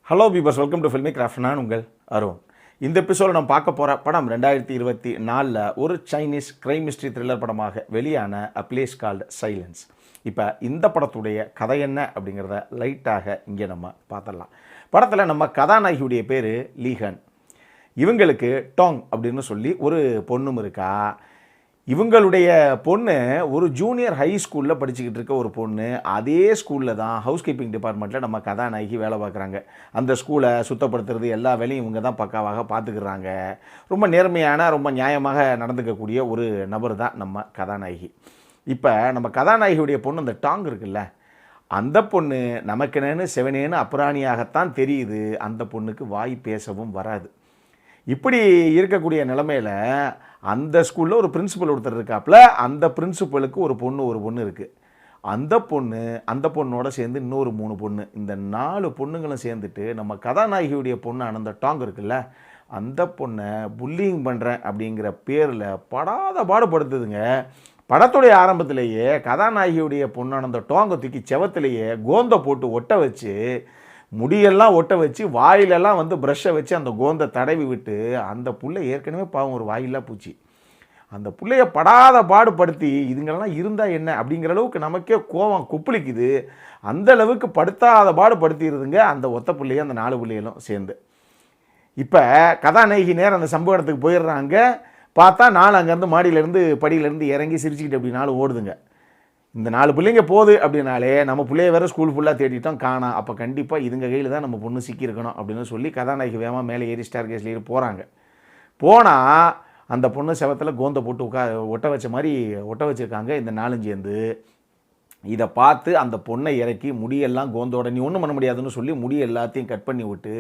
Hello பீபர்ஸ், welcome to filmi craft. நான் உங்கள் அருண். இந்த எபிசோட நம்ம பார்க்க போகிற படம் 2024 ஒரு சைனீஸ் கிரைம் மிஸ்ட்ரி த்ரில்லர் படமாக வெளியான அ பிளேஸ் கால்டு சைலன்ஸ். இப்போ இந்த படத்துடைய கதை என்ன அப்படிங்கிறத லைட்டாக இங்கே நம்ம பார்த்துடலாம். படத்தில் நம்ம கதாநாயகியுடைய பேர் லீஹன். இவங்களுக்கு டாங் அப்படின்னு சொல்லி ஒரு பொண்ணும் இருக்கா. இவங்களுடைய பொண்ணு ஒரு ஜூனியர் ஹை ஸ்கூலில் படிச்சுக்கிட்டு இருக்க ஒரு பொண்ணு. அதே ஸ்கூலில் தான் ஹவுஸ் கீப்பிங் டிபார்ட்மெண்ட்டில் நம்ம கதாநாயகி வேலை பார்க்குறாங்க. அந்த ஸ்கூலை சுத்தப்படுத்துறது எல்லா வேலையும் இவங்க தான் பக்காவாக பார்த்துக்கிறாங்க. ரொம்ப நேர்மையான, ரொம்ப நியாயமாக நடந்துக்கக்கூடிய ஒரு நபர் தான் நம்ம கதாநாயகி. இப்போ நம்ம கதாநாயகியுடைய பொண்ணு அந்த டாங் இருக்குல்ல, அந்த பொண்ணு நமக்குன்னு செவனேன்னு அப்புறாணியாகத்தான் தெரியுது. அந்த பொண்ணுக்கு வாய் பேசவும் வராது. இப்படி இருக்கக்கூடிய நிலைமையில் அந்த ஸ்கூலில் ஒரு பிரின்சிபல் ஒருத்தர் இருக்காப்புல. அந்த பிரின்சிபலுக்கு ஒரு பொண்ணு இருக்குது. அந்த பொண்ணோட சேர்ந்து இன்னொரு 3 பொண்ணு. இந்த 4 பொண்ணுங்களும் சேர்ந்துட்டு நம்ம கதாநாயகியுடைய பொண்ணு அந்த டாங் இருக்குல்ல, அந்த பொண்ணை புல்லிங் பண்ணுறேன் அப்படிங்கிற பேரில் படாத பாடுபடுத்துதுங்க. படத்துடைய ஆரம்பத்திலேயே கதாநாயகியுடைய பொண்ணான அந்த டாங்கை தூக்கி செவத்திலேயே கோந்தை போட்டு ஒட்ட வச்சு, முடியெல்லாம் ஒட்ட வச்சு, வாயிலெல்லாம் ப்ரஷ்ஷை வச்சு அந்த கோந்தை தடவி விட்டு, அந்த புள்ளை ஏற்கனவே பாவம் ஒரு வாயில்லா பூச்சி, அந்த புள்ளைய படாத பாடுபடுத்தி இதுங்களெல்லாம் இருந்தால் என்ன அப்படிங்கிற அளவுக்கு நமக்கே கோபம் கொப்பளிக்குது. அந்த அளவுக்கு படுத்தாத பாடுபடுத்திடுதுங்க அந்த ஒத்த பிள்ளைய அந்த 4 பிள்ளைகளும் சேர்ந்து. இப்போ கதாநாயகி நேரம் அந்த சம்பவ இடத்துக்கு போயிடுறாங்க. பார்த்தா 4 அங்கேருந்து மாடியிலேருந்து படியிலேருந்து இறங்கி சிரிச்சுக்கிட்டு அப்படி 4 ஓடுதுங்க. இந்த 4 பிள்ளைங்க போகுது அப்படின்னாலே நம்ம பிள்ளைய வேறு ஸ்கூல் ஃபுல்லாக தேடிட்டோம், காணோம். அப்போ கண்டிப்பாக இதுங்க கையில் தான் நம்ம பொண்ணு சிக்கியிருக்கணும் அப்படின்னு சொல்லி கதாநாயகி வேகமாக மேலே ஏறி ஸ்டார் கேஸில் ஏறி போகிறாங்க. போனால் அந்த பொண்ணு செவத்தில் கோந்தை போட்டு ஒட்ட வச்ச மாதிரி ஒட்ட வச்சுருக்காங்க இந்த 4 சேர்ந்து. இதை பார்த்து அந்த பொண்ணை இறக்கி முடியெல்லாம் கோந்தோட நீ ஒன்றும் பண்ண முடியாதுன்னு சொல்லி முடி எல்லாத்தையும் கட் பண்ணி விட்டு,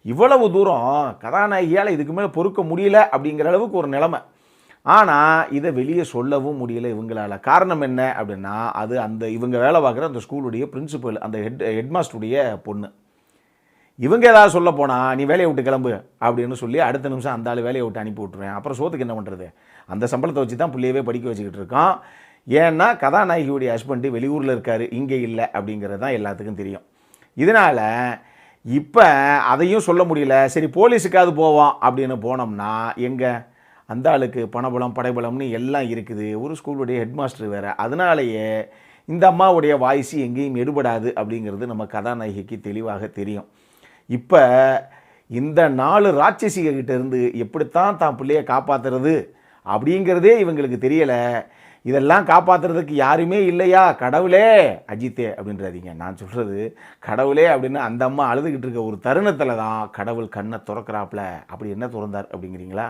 இவ்வளவு தூரம் கதாநாயகியால் இதுக்கு மேலே பொறுக்க முடியல அப்படிங்கிற அளவுக்கு ஒரு நிலைமை. ஆனால் இதை வெளியே சொல்லவும் முடியல இவங்களால். காரணம் என்ன அப்படின்னா, அது அந்த இவங்க வேலை பார்க்குற அந்த ஸ்கூலுடைய பிரின்சிபல், அந்த ஹெட்மாஸ்டருடைய பொண்ணு. இவங்க ஏதாவது சொல்ல போனால் நீ வேலையை விட்டு கிளம்பு அப்படின்னு சொல்லி அடுத்த நிமிஷம் அந்த ஆள் வேலையை விட்டு அனுப்பி விட்ருவேன். அப்புறம் சோத்துக்கு என்ன பண்ணுறது? அந்த சம்பளத்தை வச்சு தான் பிள்ளையவே படிக்க வச்சுக்கிட்டு இருக்கோம். ஏன்னா கதாநாயகியுடைய ஹஸ்பண்டு வெளியூரில் இருக்கார், இங்கே இல்லை அப்படிங்கிறது தான் எல்லாத்துக்கும் தெரியும். இதனால் இப்போ அதையும் சொல்ல முடியல. சரி போலீஸுக்காவது போவோம் அப்படின்னு போனோம்னா எங்கே அந்த ஆளுக்கு பணபலம் படைபலம்னு எல்லாம் இருக்குது. ஒரு ஸ்கூலுடைய ஹெட்மாஸ்டர் வேறு. அதனாலேயே இந்த அம்மாவுடைய வாய்ஸ் எங்கேயும் எடுபடாது அப்படிங்கிறது நம்ம கதாநாயகிக்கு தெளிவாக தெரியும். இப்போ இந்த 4 ராட்சசிகிட்ட இருந்து எப்படித்தான் தான் பிள்ளையை காப்பாற்றுறது அப்படிங்கிறதே இவங்களுக்கு தெரியலை. இதெல்லாம் காப்பாற்றுறதுக்கு யாருமே இல்லையா? கடவுளே, அஜித்தே அப்படின்றாதீங்க, நான் சொல்கிறது கடவுளே அப்படின்னு அந்த அம்மா அழுதுகிட்டு இருக்க ஒரு தருணத்தில் தான் கடவுள் கண்ணை திறக்கிறாப்புல. அப்படி என்ன திறந்தார் அப்படிங்கிறீங்களா?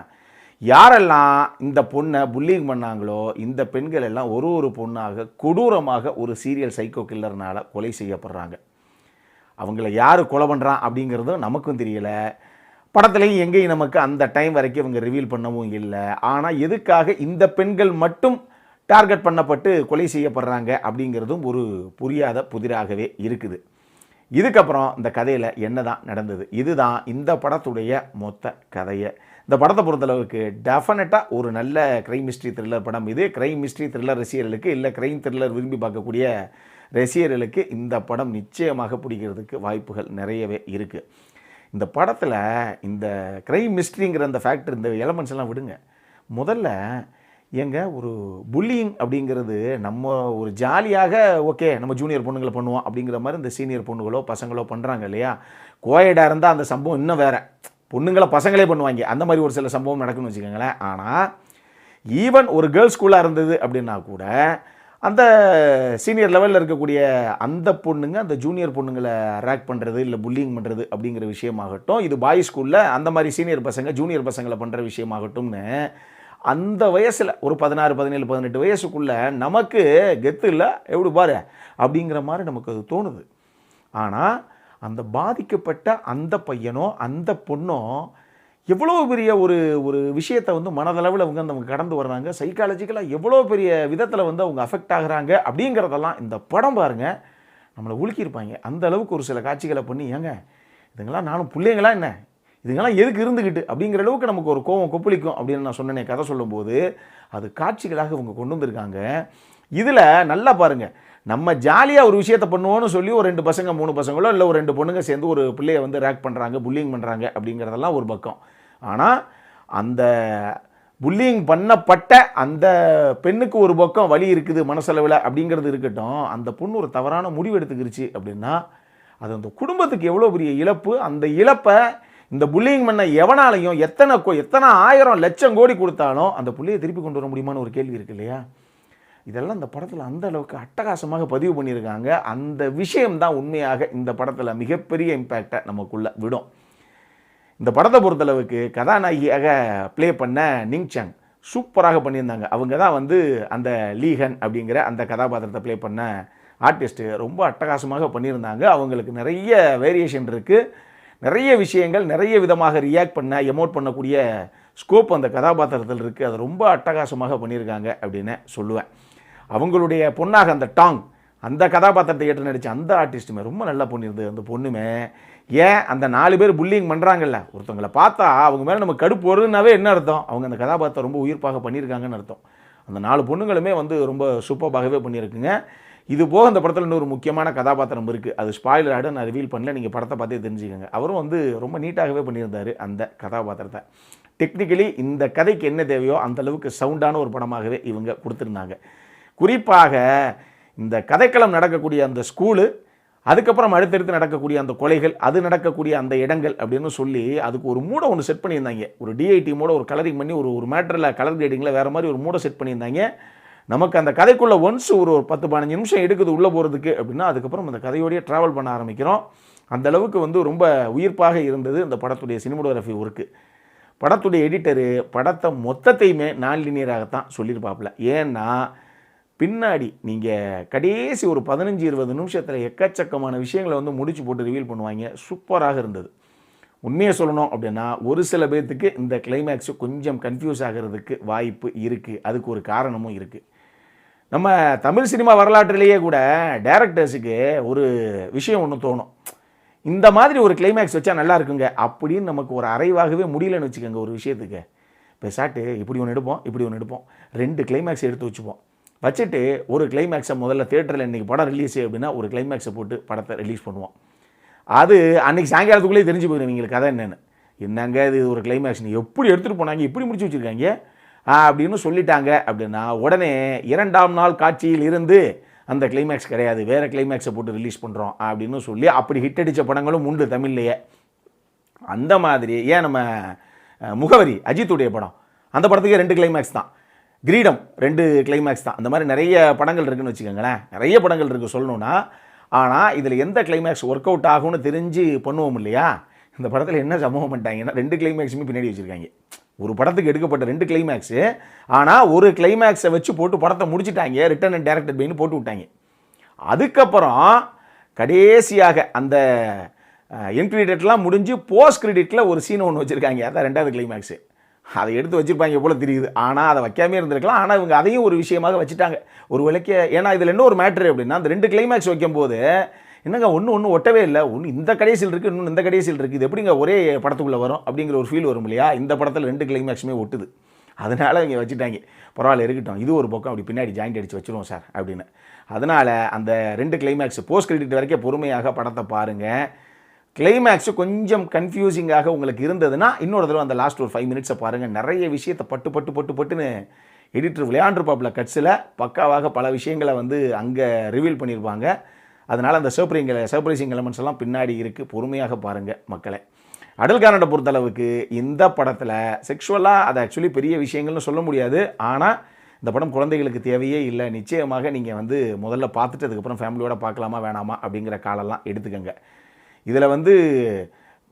யாரெல்லாம் இந்த பொண்ணை புல்லிங் பண்ணாங்களோ இந்த பெண்கள் எல்லாம் ஒரு பொண்ணாக கொடூரமாக ஒரு சீரியல் சைக்கோ கில்லர்னால் கொலை செய்யப்படுறாங்க. அவங்கள யார் கொலை பண்ணுறான் அப்படிங்கிறதும் நமக்கும் தெரியலை. படத்துலையும் எங்கேயும் நமக்கு அந்த டைம் வரைக்கும் இவங்க ரிவீல் பண்ணவும் இல்லை. ஆனால் எதுக்காக இந்த பெண்கள் மட்டும் டார்கெட் பண்ணப்பட்டு கொலை செய்யப்படுறாங்க அப்படிங்கிறதும் ஒரு புரியாத புதிராகவே இருக்குது. இதுக்கப்புறம் இந்த கதையில் என்ன தான் நடந்தது? இதுதான் இந்த படத்துடைய மொத்த கதையை. இந்த படத்தை பொறுத்தளவுக்கு டெஃபினட்டாக ஒரு நல்ல கிரைம் மிஸ்ட்ரி த்ரில்லர் படம் இது. கிரைம் மிஸ்ட்ரி த்ரில்லர் ரசிகர்களுக்கு, இல்லை கிரைம் த்ரில்லர் விரும்பி பார்க்கக்கூடிய ரசிகர்களுக்கு இந்த படம் நிச்சயமாக பிடிக்கிறதுக்கு வாய்ப்புகள் நிறையவே இருக்குது. இந்த படத்தில் இந்த கிரைம் மிஸ்ட்ரிங்கிற அந்த ஃபேக்டர், இந்த எலமெண்ட்ஸ் எல்லாம் விடுங்க. முதல்ல ஒரு புல்லிங் அப்படிங்கிறது நம்ம ஒரு ஜாலியாக ஓகே நம்ம ஜூனியர் பொண்ணுங்களை பண்ணுவோம் அப்படிங்கிற மாதிரி இந்த சீனியர் பொண்ணுகளோ பசங்களோ பண்ணுறாங்க இல்லையா? கோயடாக இருந்தால் அந்த சம்பவம் இன்னும் வேறு, பொண்ணுங்களை பசங்களே பண்ணுவாங்க. அந்த மாதிரி ஒரு சில சம்பவம் நடக்குன்னு வச்சுக்கோங்களேன். ஆனால் ஈவன் ஒரு கேர்ள்ஸ் ஸ்கூலாக இருந்தது அப்படின்னா கூட அந்த சீனியர் லெவலில் இருக்கக்கூடிய அந்த பொண்ணுங்க அந்த ஜூனியர் பொண்ணுங்களை ரேக் பண்ணுறது இல்லை புல்லிங் பண்ணுறது அப்படிங்கிற விஷயமாகட்டும், இது பாய்ஸ் ஸ்கூலில் அந்த மாதிரி சீனியர் பசங்க ஜூனியர் பசங்களை பண்ணுற விஷயமாகட்டும்னு அந்த வயசில் ஒரு 16, 17, 18 வயசுக்குள்ளே நமக்கு கெத்து இல்லை எப்படி பாரு அப்படிங்கிற மாதிரி நமக்கு அது தோணுது. ஆனால் அந்த பாதிக்கப்பட்ட அந்த பையனோ அந்த பொண்ணோ எவ்வளோ பெரிய ஒரு விஷயத்தை மனதளவில் அவங்க கடந்து வர்றாங்க. சைக்காலஜிக்கலாக எவ்வளோ பெரிய விதத்தில் அவங்க அஃபெக்ட் ஆகுறாங்க அப்படிங்கிறதெல்லாம் இந்த படம் பாருங்கள் நம்மளை உலுக்கியிருப்பாங்க. அந்த அளவுக்கு ஒரு சில காட்சிகளை பண்ணி, ஏங்க இதுங்களாம் நானும் பிள்ளைங்களா என்ன, இதுங்கெல்லாம் எதுக்கு இருந்துக்கிட்டு அப்படிங்கிற அளவுக்கு நமக்கு ஒரு கோவம் கொப்பளிக்கும் அப்படின்னு நான் சொன்னேனே கதை சொல்லும்போது. அது காட்சிகளாக இவங்க கொண்டு வந்திருக்காங்க. இதில் நல்லா பாருங்கள், நம்ம ஜாலியாக ஒரு விஷயத்தை பண்ணுவோன்னு சொல்லி ஒரு 2 பசங்க 3 பசங்களோ இல்லை ஒரு 2 பொண்ணுங்க சேர்ந்து ஒரு பிள்ளையை வந்து ரேக் பண்ணுறாங்க, புல்லிங் பண்ணுறாங்க அப்படிங்கிறதெல்லாம் ஒரு பக்கம். ஆனால் அந்த புல்லிங் பண்ணப்பட்ட அந்த பெண்ணுக்கு ஒரு பக்கம் வலி இருக்குது மனசளவில் அப்படிங்கிறது இருக்கட்டும், அந்த பொண்ணு ஒரு தவறான முடிவு எடுத்துக்கிருச்சு அப்படின்னா அது அந்த குடும்பத்துக்கு எவ்வளோ பெரிய இழப்பு. அந்த இழப்பை இந்த புல்லிங் பண்ண எவனாலையும் எத்தனை ஆயிரம் லட்சம் கோடி கொடுத்தாலும் அந்த புள்ளையை திருப்பி கொண்டு வர முடியுமான்னு ஒரு கேள்வி இருக்கு இல்லையா? இதெல்லாம் இந்த படத்தில் அந்த அளவுக்கு அட்டகாசமாக பதிவு பண்ணியிருக்காங்க. அந்த விஷயம்தான் உண்மையாக இந்த படத்தில் மிகப்பெரிய இம்பேக்டை நமக்குள்ளே விடும். இந்த படத்தை பொறுத்தளவுக்கு கதாநாயகியாக ப்ளே பண்ண நிங் சாங் சூப்பராக பண்ணியிருந்தாங்க. அவங்க தான் வந்து அந்த லீஹன் அப்படிங்கிற அந்த கதாபாத்திரத்தை ப்ளே பண்ண ஆர்டிஸ்ட்டு ரொம்ப அட்டகாசமாக பண்ணியிருந்தாங்க. அவங்களுக்கு நிறைய வேரியேஷன் இருக்குது, நிறைய விஷயங்கள் நிறைய விதமாக ரியாக்ட் பண்ண எமோட் பண்ணக்கூடிய ஸ்கோப் அந்த கதாபாத்திரத்தில் இருக்குது. அது ரொம்ப அட்டகாசமாக பண்ணியிருக்காங்க அப்படின்னு சொல்லுவேன். அவங்களுடைய பொண்ணாக அந்த டாங் அந்த கதாபாத்திரத்தை ஏற்று நடித்த அந்த ஆர்டிஸ்ட்டுமே ரொம்ப நல்லா பண்ணியிருந்தது. அந்த பொண்ணுமே ஏன் அந்த 4 பேர் புல்லிங் பண்ணுறாங்கல்ல, ஒருத்தவங்களை பார்த்தா அவங்க மேலே நம்ம கடுப்பு வருதுனாவே என்ன அர்த்தம், அவங்க அந்த கதாபாத்திரம் ரொம்ப உயிர்ப்பாக பண்ணியிருக்காங்கன்னு அர்த்தம். அந்த 4 பொண்ணுங்களுமே வந்து ரொம்ப சூப்பராகவே பண்ணியிருக்குங்க. இது போக அந்த படத்தில் இன்னொரு முக்கியமான கதாபாத்திரம் இருக்குது. அது ஸ்பாயிலர் ஆகிட நான் ரிவீல் பண்ணல, நீங்கள் படத்தை பார்த்தே தெரிஞ்சுக்கோங்க. அவரும் வந்து ரொம்ப நீட்டாகவே பண்ணியிருந்தார் அந்த கதாபாத்திரத்தை. டெக்னிக்கலி இந்த கதைக்கு என்ன தேவையோ அந்தளவுக்கு சவுண்டான ஒரு படமாகவே இவங்க கொடுத்துருந்தாங்க. குறிப்பாக இந்த கதைக்களம் நடக்கக்கூடிய அந்த ஸ்கூலு, அதுக்கப்புறம் அடுத்தடுத்து நடக்கக்கூடிய அந்த கொலைகள், அது நடக்கக்கூடிய அந்த இடங்கள் அப்படின்னு சொல்லி அதுக்கு ஒரு மூடை ஒன்று செட் பண்ணியிருந்தாங்க. ஒரு டிஐடி மூட ஒரு கலரிங் பண்ணி ஒரு மேட்டரில் கலர் கிரேடிங்கில் வேறு மாதிரி ஒரு மூடை செட் பண்ணியிருந்தாங்க. நமக்கு அந்த கதைக்குள்ளே ஒன்ஸ் ஒரு 10-15 நிமிஷம் எடுக்குது உள்ளே போகிறதுக்கு அப்படின்னா அதுக்கப்புறம் அந்த கதையோடையே ட்ராவல் பண்ண ஆரம்பிக்கிறோம். அந்தளவுக்கு வந்து ரொம்ப உயிர்ப்பாக இருந்தது இந்த படத்துடைய சினிமோகிராஃபி ஒர்க்கு. படத்துடைய எடிட்டரு படத்தை மொத்தத்தையுமே நான் லீனியராகத்தான் சொல்லியிருப்பாப்புல. ஏன்னா பின்னாடி நீங்கள் கடைசி ஒரு 15-20 நிமிஷத்தில் எக்கச்சக்கமான விஷயங்களை வந்து முடிச்சு போட்டு ரிவீல் பண்ணுவாங்க. சூப்பராக இருந்தது. உண்மையை சொல்லணும் அப்படின்னா ஒரு சில பேர்த்துக்கு இந்த கிளைமேக்ஸு கொஞ்சம் கன்ஃபியூஸ் ஆகிறதுக்கு வாய்ப்பு இருக்குது. அதுக்கு ஒரு காரணமும் இருக்குது. நம்ம தமிழ் சினிமா வரலாற்றிலேயே கூட டைரக்டர்ஸுக்கு ஒரு விஷயம் ஒன்று தோணும், இந்த மாதிரி ஒரு கிளைமேக்ஸ் வச்சா நல்லா இருக்குங்க அப்படின்னு நமக்கு ஒரு அறைவாகவே முடியலன்னு வச்சுக்கோங்க. ஒரு விஷயத்துக்கு பெசாட்டு இப்படி ஒன்று எடுப்போம், இப்படி ஒன்று எடுப்போம், 2 கிளைமேக்ஸ் எடுத்து வச்சுட்டு ஒரு கிளைமேக்ஸை முதல்ல தியேட்டரில் இன்றைக்கி படம் ரிலீஸ் அப்படின்னா ஒரு கிளைமேக்ஸை போட்டு படத்தை ரிலீஸ் பண்ணுவோம். அது அன்றைக்கி சாயங்காலத்துக்குள்ளேயே தெரிஞ்சு போயிடும் இவங்களுக்கு கதை என்னங்க இது ஒரு கிளைமேக்ஸ் நீ எப்படி எடுத்துகிட்டு போனாங்க, இப்படி முடிச்சு வச்சுருக்காங்க அப்படின்னு சொல்லிட்டாங்க அப்படின்னா உடனே 2ஆம் நாள் காட்சியில் இருந்து அந்த கிளைமேக்ஸ் கிடையாது, வேறு கிளைமேக்ஸை போட்டு ரிலீஸ் பண்ணுறோம் அப்படின்னு சொல்லி அப்படி ஹிட் அடித்த படங்களும் உண்டு தமிழ்லையே. அந்த மாதிரி ஏன் நம்ம முகவரி அஜித்துடைய படம், அந்த படத்துக்கு 2 கிளைமேக்ஸ் தான். கிரீடம் 2 கிளைமேக்ஸ் தான். அந்த மாதிரி நிறைய படங்கள் இருக்குதுன்னு வச்சுக்கோங்களேன், நிறைய படங்கள் இருக்குது சொல்லணுன்னா. ஆனால் இதில் எந்த கிளைமேக்ஸ் ஒர்க் அவுட் ஆகும்னு தெரிஞ்சு பண்ணுவோம் இல்லையா? இந்த படத்தில் என்ன சம்பவம் பண்ணிட்டாங்கன்னா 2 கிளைமேக்ஸுமே பின்னாடி வச்சுருக்காங்க. ஒரு படத்துக்கு எடுக்கப்பட்ட 2 கிளைமேக்ஸு, ஆனால் ஒரு கிளைமேக்ஸை வச்சு போட்டு படத்தை முடிச்சுட்டாங்க. ரிட்டன் அண்ட் டைரக்டட் பைன்னு போட்டு விட்டாங்க. அதுக்கப்புறம் கடைசியாக அந்த என் கிரெடிட்லாம் முடிஞ்சு போஸ்ட் கிரெடிட்டில் ஒரு சீன் ஒன்று வச்சுருக்காங்க. அதான் 2வது கிளைமேக்ஸு. அதை எடுத்து வச்சுருப்பாங்க போல் தெரியுது. ஆனால் அதை வைக்காமே இருந்திருக்கலாம். ஆனால் இவங்க அதையும் ஒரு விஷயமாக வச்சுட்டாங்க. ஒரு விலைக்கு ஏன்னா இதில் என்ன ஒரு மேட்ரு அப்படின்னா அந்த 2 கிளைமேக்ஸ் வைக்கும்போது என்னங்க ஒன்று ஒட்டவே இல்லை, ஒன்று இந்த கடைசியில் இருக்குது, இன்னொன்று இந்த கடைசியில் இருக்குது, இது எப்படிங்க ஒரே படத்துக்குள்ளே வரும் அப்படிங்கிற ஒரு ஃபீல் வரும் இல்லையா? இந்த படத்தில் 2 கிளைமேக்ஸுமே ஒட்டுது. அதனால் இங்கே வச்சுட்டாங்க. பரவாயில்ல இருக்கட்டும், இது ஒரு பக்கம் அப்படி பின்னாடி ஜாயிண்ட் அடித்து வச்சுருவோம் சார் அப்படின்னு. அதனால் அந்த 2 கிளைமேக்ஸ் போஸ்ட் கிரெடிட் வரைக்கும் பொறுமையாக படத்தை பாருங்கள். கிளைமேக்ஸு கொஞ்சம் கன்ஃபியூசிங்காக உங்களுக்கு இருந்ததுன்னா இன்னொரு தடவை அந்த லாஸ்ட் ஒரு 5 மினிட்ஸை பாருங்கள். நிறைய விஷயத்தை பட்டுன்னு எடிட்டர் விளையாண்டுருப்பாப்பில் கட்ஸில் பக்காவாக பல விஷயங்களை வந்து அங்கே ரிவீல் பண்ணியிருப்பாங்க. அதனால் அந்த சர்ப்ரைசிங் எலமெண்ட்ஸ் எல்லாம் பின்னாடி இருக்குது. பொறுமையாக பாருங்கள் மக்களை. அடல் கார்னட்டை பொறுத்தளவுக்கு இந்த படத்தில் செக்ஷுவலாக அது ஆக்சுவலி பெரிய விஷயங்கள்னு சொல்ல முடியாது. ஆனால் இந்த படம் குழந்தைகளுக்கு தேவையே இல்லை. நிச்சயமாக நீங்கள் வந்து முதல்ல பார்த்துட்டு அதுக்கப்புறம் ஃபேமிலியோடு பார்க்கலாமா வேணாமா அப்படிங்கிற காலெல்லாம் எடுத்துக்கங்க. இதில் வந்து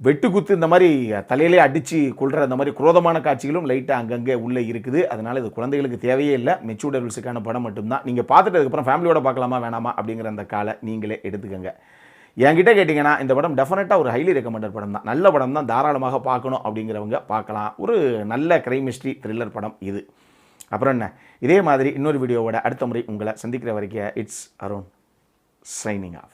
வெட்டு குத்து இந்த மாதிரி தலையிலே அடித்து கொள்கிற அந்த மாதிரி குரோதமான காட்சிகளும் லைட்டாக அங்கங்கே உள்ளே இருக்குது. அதனால் இது குழந்தைகளுக்கு தேவையே இல்லை, மெச்சூர்ட் அடல்ட்ஸுக்கான படம் மட்டும்தான். நீங்கள் பார்த்துட்டு அதுக்கப்புறம் ஃபேமிலியோட பார்க்கலாமா வேணாமா அப்படிங்கிற அந்த காலை நீங்களே எடுத்துக்கங்க. என்கிட்ட கேட்டிங்கன்னா இந்த படம் டெஃபினட்டாக ஒரு ஹைலி ரெக்கமெண்டட் படம் தான். நல்ல படம் தான், தாராளமாக பார்க்கணும் அப்படிங்கிறவங்க பார்க்கலாம். ஒரு நல்ல கிரைம் மிஸ்ட்ரி த்ரில்லர் படம் இது. அப்புறம் என்ன, இதே மாதிரி இன்னொரு வீடியோவோட அடுத்த முறை உங்களை சந்திக்கிற வரைக்கும் இட்ஸ் அருண் சைனிங் ஆஃப்.